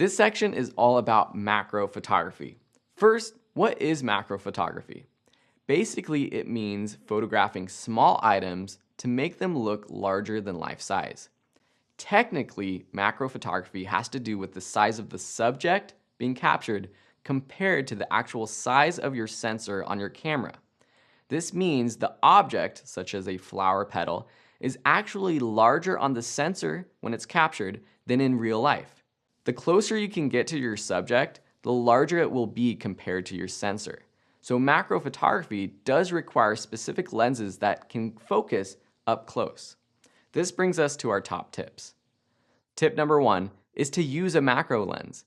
This section is all about macro photography. First, what is macro photography? Basically, it means photographing small items to make them look larger than life size. Technically, macro photography has to do with the size of the subject being captured compared to the actual size of your sensor on your camera. This means the object, such as a flower petal, is actually larger on the sensor when it's captured than in real life. The closer you can get to your subject, the larger it will be compared to your sensor. So macro photography does require specific lenses that can focus up close. This brings us to our top tips. Tip number 1 is to use a macro lens.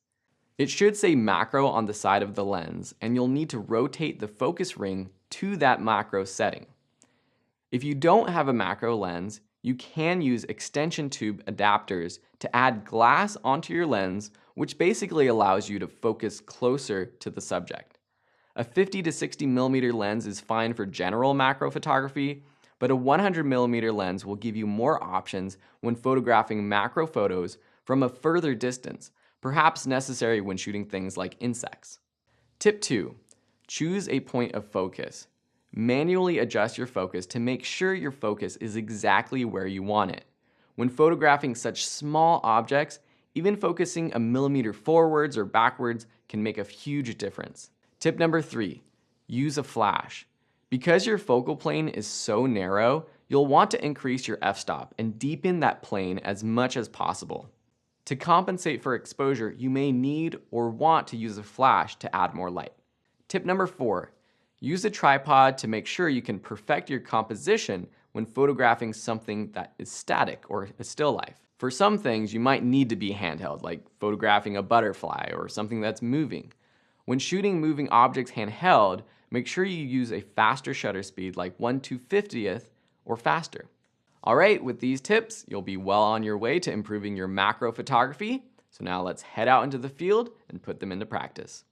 It should say macro on the side of the lens, and you'll need to rotate the focus ring to that macro setting. If you don't have a macro lens, you can use extension tube adapters to add glass onto your lens, which basically allows you to focus closer to the subject. A 50 to 60 millimeter lens is fine for general macro photography, but a 100 millimeter lens will give you more options when photographing macro photos from a further distance, perhaps necessary when shooting things like insects. Tip 2, choose a point of focus. Manually adjust your focus to make sure your focus is exactly where you want it. When photographing such small objects, even focusing a millimeter forwards or backwards can make a huge difference. Tip number 3, use a flash. Because your focal plane is so narrow, you'll want to increase your f-stop and deepen that plane as much as possible. To compensate for exposure, you may need or want to use a flash to add more light. Tip number 4, use a tripod to make sure you can perfect your composition when photographing something that is static or a still life. For some things, you might need to be handheld, like photographing a butterfly or something that's moving. When shooting moving objects handheld, make sure you use a faster shutter speed like 1/250th or faster. Alright, with these tips, you'll be well on your way to improving your macro photography. So now let's head out into the field and put them into practice.